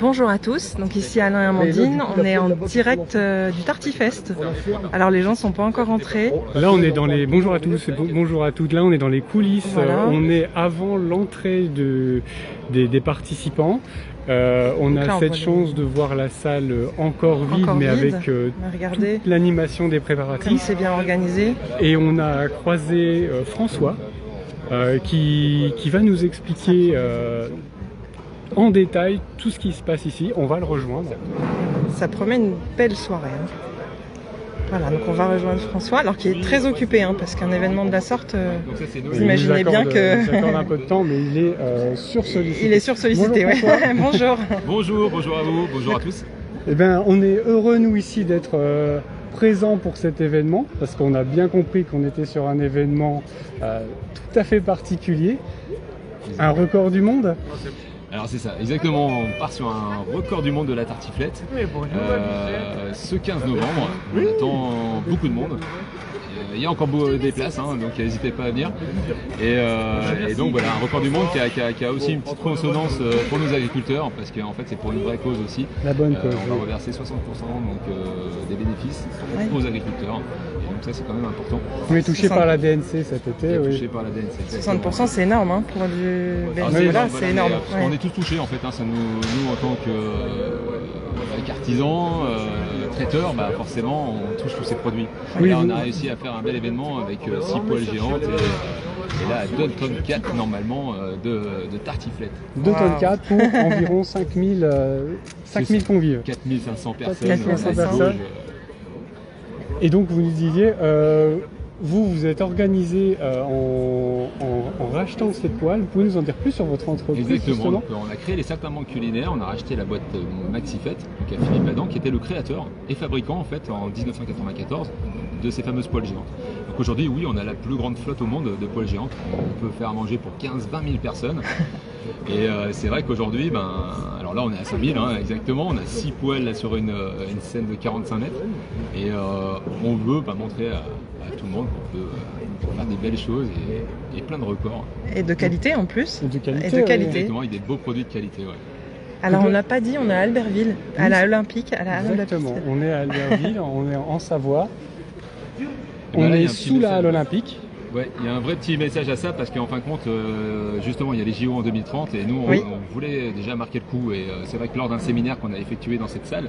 Bonjour à tous, donc ici Alain et Amandine, on est en direct du Tartifest. Alors les gens sont pas encore rentrés. Là on est dans les... Bonjour à tous et bonjour à toutes, là on est dans les coulisses, voilà. On est avant l'entrée des participants. On a cette chance de voir la salle encore vide, mais avec toute l'animation des préparatifs. Comme c'est bien organisé. Et on a croisé François qui va nous expliquer en détail tout ce qui se passe ici. On va le rejoindre. Ça promet une belle soirée. Hein. Voilà, donc on va rejoindre François, alors qu'il est très occupé, hein, parce qu'un événement de la sorte, vous imaginez bien que... Il accorde un peu de temps, mais il est sursollicité. Il est sursollicité, oui. Bonjour. Bonjour à vous, bonjour à tous. Eh bien, on est heureux, nous, ici, d'être présents pour cet événement, parce qu'on a bien compris qu'on était sur un événement tout à fait particulier. Un record du monde. Alors c'est ça, exactement, on part sur un record du monde de la tartiflette. Ce 15 novembre, on attend beaucoup de monde. Il y a encore des places, hein, donc n'hésitez pas à venir. Et donc voilà, un record du monde qui a aussi une petite consonance pour nos agriculteurs, parce qu'en fait c'est pour une vraie cause aussi. La bonne cause. On va reverser 60% des bénéfices aux agriculteurs. Et donc ça c'est quand même important. On est touché par la DNC cet été. Oui. Touché par la DNC. 60% c'est énorme, hein, pour du bénévolat, c'est énorme. On est tous touchés en fait, hein, ça nous en tant qu'artisans, traiteurs, bah forcément on touche tous ces produits. Oui, là on a réussi à faire un bel événement avec 6 poêles géantes et là 2 tonnes 4 normalement de tartiflette. 2 tonnes 4 pour environ 5000 convives. 4500 personnes. 4500 personnes. Et donc vous nous disiez, vous êtes organisé en rachetant cette poêle. Vous pouvez nous en dire plus sur votre entreprise? Exactement, donc, on a créé les certainement culinaires, on a racheté la boîte Maxifet, donc à Philippe Adam, qui était le créateur et fabricant en fait en 1994 de ces fameuses poêles géantes. Donc aujourd'hui, oui, on a la plus grande flotte au monde de poêles géantes. On peut faire manger pour 15-20 000 personnes. Et c'est vrai qu'aujourd'hui, alors là on est à 5000 hein, exactement, on a 6 poêles là, sur une scène de 45 mètres. Et on veut montrer à tout le monde qu'on peut faire des belles choses et plein de records. Et de qualité en plus. Et de qualité. Exactement, avec des beaux produits de qualité. Ouais. Alors on n'a pas dit, on est à Albertville, à la Olympique. Exactement, on est à Albertville, on est en Savoie. On est sous la Halle Olympique. Ouais, il y a un vrai petit message à ça parce qu'en fin de compte, justement, il y a les JO en 2030 et nous, on voulait déjà marquer le coup. Et c'est vrai que lors d'un séminaire qu'on a effectué dans cette salle,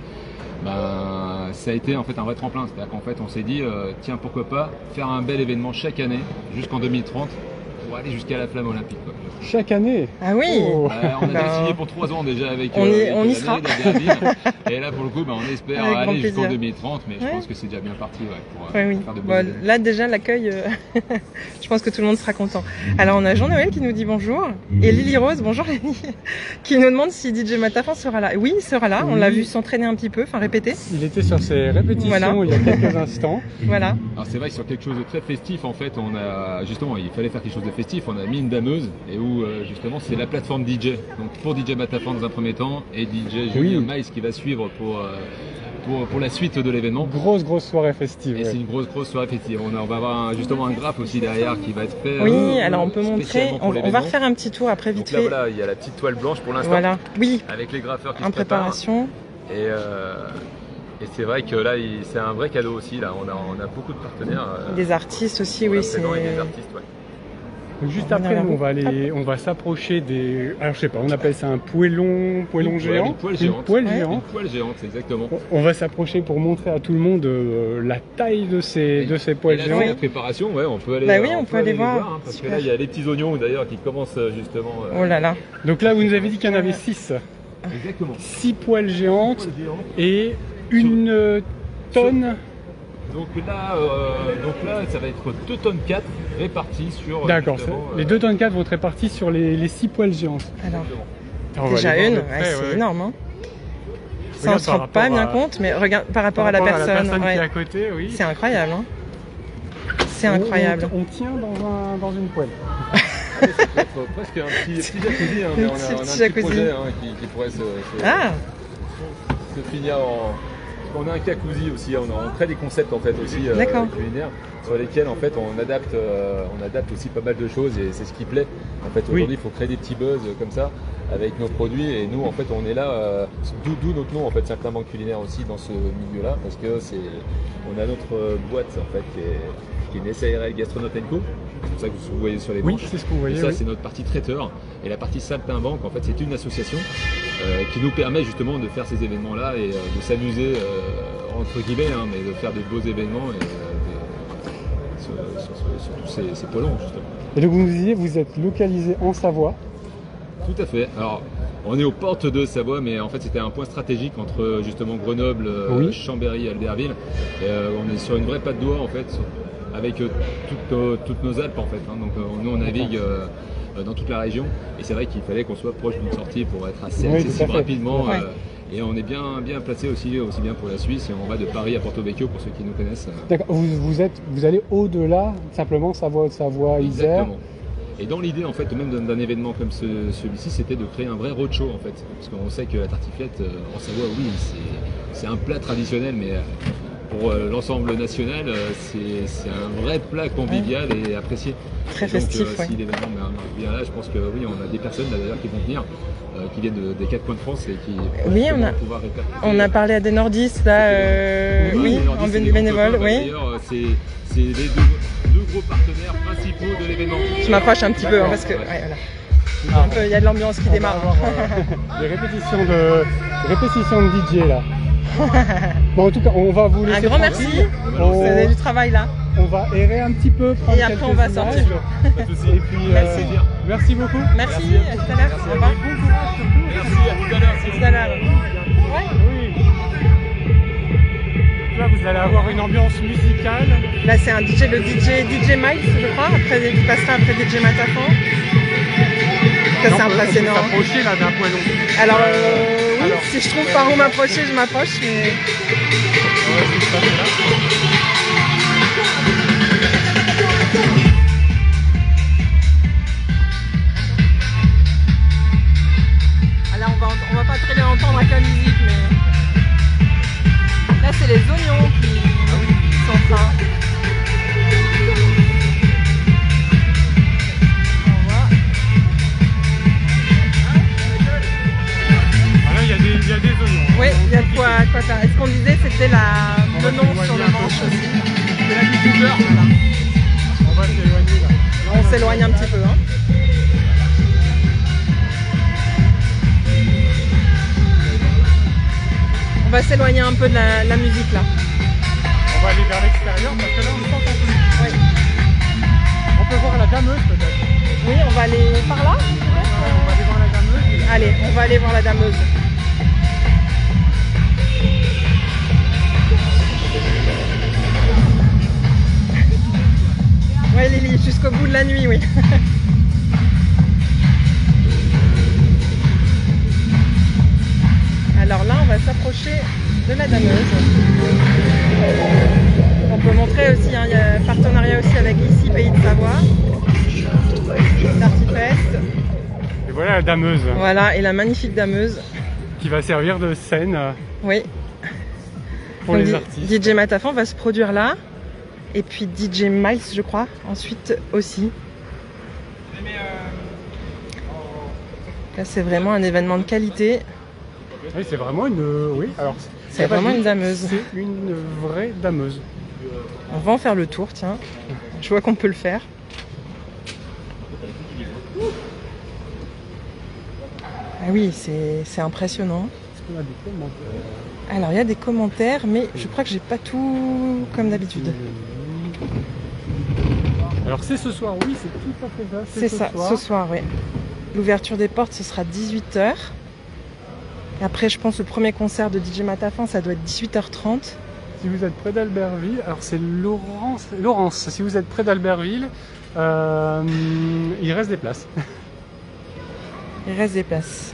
ça a été en fait un vrai tremplin. C'est-à-dire qu'en fait, on s'est dit, tiens, pourquoi pas faire un bel événement chaque année jusqu'en 2030 pour aller jusqu'à la flamme olympique. Quoi. Chaque année? Ah oui. Oh. On a signé pour 3 ans déjà avec on y sera. Et là pour le coup on espère aller jusqu'en 2030, mais je pense que c'est déjà bien parti pour faire de bonnes années. Là déjà l'accueil, je pense que tout le monde sera content. Alors on a Jean-Noël qui nous dit bonjour, et Lily Rose, bonjour Lily, qui nous demande si DJ Matafan sera là. Oui, il sera là, on l'a vu s'entraîner un petit peu, répéter. Il était sur ses répétitions il y a quelques instants. Voilà. Alors c'est vrai que sur quelque chose de très festif en fait, on a justement, il fallait faire quelque chose de festif, on a mis une dameuse et où justement c'est la plateforme DJ, donc pour DJ Matafan dans un premier temps et DJ Julien Maïs qui va suivre pour la suite de l'événement. Grosse soirée festive. Et c'est une grosse soirée festive. On va avoir justement un graphe aussi derrière qui va être fait. Oui, alors on peut montrer, on va refaire un petit tour après vite fait. Là voilà, il y a la petite toile blanche pour l'instant. Voilà, oui. Avec les graffeurs qui en préparation. Et c'est vrai que là, c'est un vrai cadeau aussi. Là, on a beaucoup de partenaires. Des artistes aussi, oui. C'est des artistes, ouais. Donc juste après, on va s'approcher des... Alors je sais pas, on appelle ça un poêlon géant. Une poêle géante. Une poêle géante, exactement. On va s'approcher pour montrer à tout le monde la taille de ces poêles géantes. La préparation, on peut aller, on peut aller voir. Hein, parce que là, il y a les petits oignons d'ailleurs qui commencent justement... Oh là là. Donc là, vous nous avez dit qu'il y en avait 6. Exactement. 6 poêles géantes et une tonne... Donc là, ça va être 2 tonnes 4 réparties sur... D'accord, les 2 tonnes 4 vont être réparties sur les 6 poêles géantes. Alors déjà une, c'est énorme. Hein. Ça, on ne se rend pas bien compte, mais regarde par rapport à la personne qui est à côté, oui. C'est incroyable. Hein. C'est incroyable. On tient dans une poêle. Ça peut être presque un petit jacuzzi. Hein, mais on a un petit projet qui pourrait se finir en... On a un jacuzzi aussi, on crée des concepts en fait aussi culinaires sur lesquels en fait on adapte aussi pas mal de choses et c'est ce qui plaît. En fait, aujourd'hui, il faut créer des petits buzz comme ça avec nos produits et nous, en fait, on est là, d'où notre nom, en fait, Certainement Culinaire aussi dans ce milieu-là, parce que on a notre boîte, en fait, qui est une SARL Gastronaut & Co. C'est pour ça que vous voyez sur les manches. Oui, c'est ce que vous voyez. Et ça, c'est notre partie traiteur. Et la partie Saltimbanque, en fait, c'est une association qui nous permet justement de faire ces événements-là et de s'amuser, entre guillemets, hein, mais de faire de beaux événements sur tous ces polons, justement. Et donc vous nous disiez, vous êtes localisé en Savoie. Tout à fait. Alors, on est aux portes de Savoie, mais en fait, c'était un point stratégique entre justement Grenoble, Chambéry, Albertville. On est sur une vraie patte d'oie, en fait, avec toutes nos Alpes, en fait. Hein. Donc, nous, on navigue dans toute la région. Et c'est vrai qu'il fallait qu'on soit proche d'une sortie pour être assez accessible rapidement. Et on est bien placé aussi bien pour la Suisse. Et on va de Paris à Porto Vecchio, pour ceux qui nous connaissent. D'accord. Vous allez au-delà, simplement Savoie, Isère. Exactement. Et dans l'idée, en fait, même d'un événement comme celui-ci, c'était de créer un vrai roadshow, en fait. Parce qu'on sait que la tartiflette, en Savoie, oui, c'est un plat traditionnel, mais pour l'ensemble national, c'est un vrai plat convivial et apprécié. Très festif, si l'événement vient là, je pense que oui, on a des personnes là, d'ailleurs qui vont venir, qui viennent des 4 coins de France et qui vont pouvoir répercuter. On a parlé à des nordistes, là, en bénévole, oui. D'ailleurs, c'est les deux gros partenaires principaux de l'événement. Je m'approche un petit peu, hein, parce que voilà. Il y a de l'ambiance qui démarre. Des répétitions de DJ là. Bon, en tout cas, on va vous laisser. Un grand merci. Vous avez du travail là. On va errer un petit peu. Et après, on va sortir. Pas de soucis. Et puis, merci beaucoup. Merci, à tout à l'heure. Au revoir. Bon courage surtout. Merci, à tout à l'heure. À tout à l'heure. Oui. Là, vous allez avoir une ambiance musicale. Là, c'est le DJ Miles, je crois. Après, il passera après DJ Matafan. Ça, c'est impressionnant. On peut s'approcher là d'un poêlon. Alors, oui, si je trouve par où m'approcher, je m'approche. Mais... Alors, on va pas très bien entendre avec la musique, mais là, c'est les oignons qui sont en train. Il y a des oignons. Oui, il y a de quoi faire. Et ce qu'on disait, c'était le nom sur le manche aussi. C'est la diffuseur, voilà. On va s'éloigner là. On s'éloigne un petit peu. Hein. On va s'éloigner un peu de la musique là. On va aller vers l'extérieur parce que là on ne s'entend plus. Oui. On peut voir la dameuse peut-être. Oui, on va aller par là. On va aller voir la dameuse. Allez, on va aller voir la dameuse. Ouais Lily, jusqu'au bout de la nuit, oui. Alors là, on va s'approcher de la dameuse. On peut montrer aussi, hein, il y a un partenariat aussi avec ici, Pays de Savoie. Tartifest. Et voilà la dameuse. Voilà, et la magnifique dameuse. Qui va servir de scène. Oui. Pour les artistes. DJ Matafan va se produire là. Et puis DJ Miles, je crois, ensuite aussi. Là, c'est vraiment un événement de qualité. Oui, c'est vraiment une... Oui, alors... C'est vraiment une dameuse. C'est une vraie dameuse. On va en faire le tour, tiens. Je vois qu'on peut le faire. Ah oui, c'est impressionnant. Est-ce qu'on a des commentaires ? Alors, il y a des commentaires, mais je crois que j'ai pas tout comme d'habitude. Alors, c'est ce soir, oui, c'est tout à fait ça. C'est ça, ce soir, oui. L'ouverture des portes, ce sera 18h. Et après, je pense, le premier concert de DJ Matafan, ça doit être 18h30. Si vous êtes près d'Albertville, alors c'est Laurence, si vous êtes près d'Albertville, il reste des places. Il reste des places.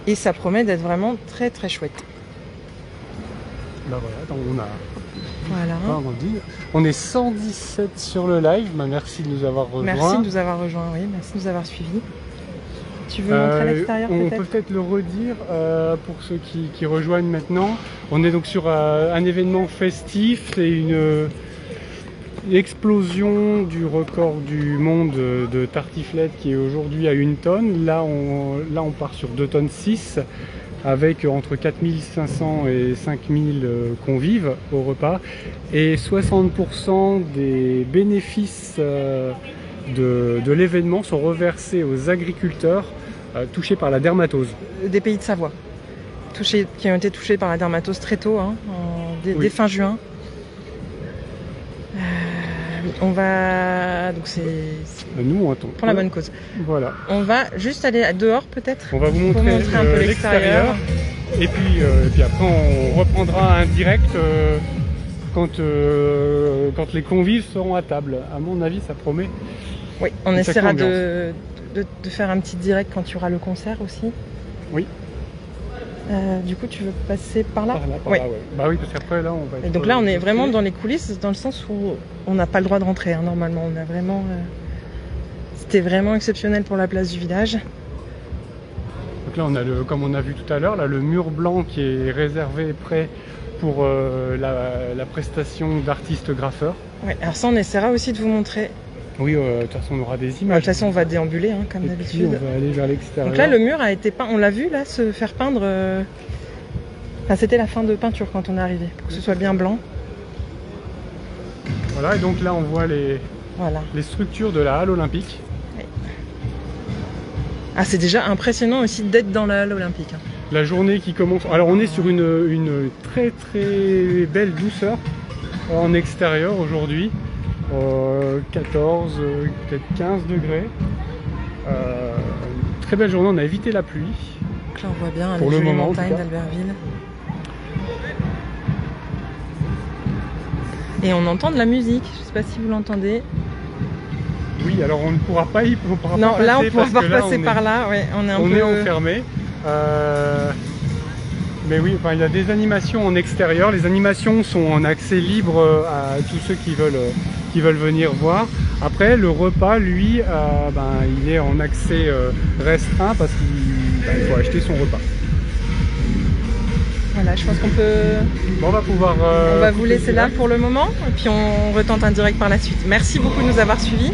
Et ça promet d'être vraiment très très chouette. Bah voilà, donc on a... Voilà. On est 117 sur le live, bah merci de nous avoir rejoints. Merci de nous avoir rejoints, oui, merci de nous avoir suivis. Tu veux montrer à l'extérieur peut-être ? On peut peut-être le redire pour ceux qui rejoignent maintenant. On est donc sur un événement festif, c'est explosion du record du monde de tartiflette qui est aujourd'hui à 1 tonne. Là on part sur 2 tonnes 6 avec entre 4500 et 5000 convives au repas, et 60% des bénéfices de l'événement sont reversés aux agriculteurs touchés par la dermatose. Des pays de Savoie, qui ont été touchés par la dermatose très tôt, hein, dès fin juin. On va... Donc c'est... Nous, attends. Pour la bonne cause. Voilà. On va juste aller dehors peut-être. On va vous montrer un peu l'extérieur. Et puis après on reprendra un direct quand les convives seront à table. À mon avis, ça promet. Oui, on essaiera de faire un petit direct quand il y aura le concert aussi. Oui. Du coup, tu veux passer par là? Par là, ouais. Bah oui, parce qu'après là, on va être... Et donc là, on est vraiment dans les coulisses, dans le sens où on n'a pas le droit de rentrer, hein, normalement. On a vraiment... C'était vraiment exceptionnel pour la place du village. Donc là, on a comme on a vu tout à l'heure, le mur blanc qui est réservé prêt pour la prestation d'artistes graffeurs. Ouais, alors ça, on essaiera aussi de vous montrer. Oui, de toute façon, on aura des images. De toute façon, on va déambuler, hein, comme d'habitude. On va aller vers l'extérieur. Donc là, le mur a été peint. On l'a vu, là, se faire peindre. Enfin, c'était la fin de peinture quand on est arrivé, pour que ce soit bien blanc. Voilà, et donc là, on voit les structures de la halle olympique. Oui. Ah, c'est déjà impressionnant aussi d'être dans la halle olympique. Hein. La journée qui commence... Alors, on est sur une très très belle douceur en extérieur aujourd'hui. 14, peut-être 15 degrés. Très belle journée, on a évité la pluie. Donc là on voit bien pour les le jolies moment, montagnes d'Albertville. Et on entend de la musique, je sais pas si vous l'entendez. Oui, alors on ne pourra pas y passer. Non, là on ne pourra pas passer par là, ouais, on est enfermé. Mais oui, enfin, il y a des animations en extérieur. Les animations sont en accès libre à tous ceux qui veulent venir voir. Après, le repas, lui, il est en accès restreint parce qu'il faut acheter son repas. Voilà, je pense qu'on peut... Bon, on va pouvoir... on va vous laisser là pour le moment, et puis on retente un direct par la suite. Merci beaucoup de nous avoir suivis.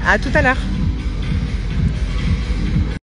À tout à l'heure.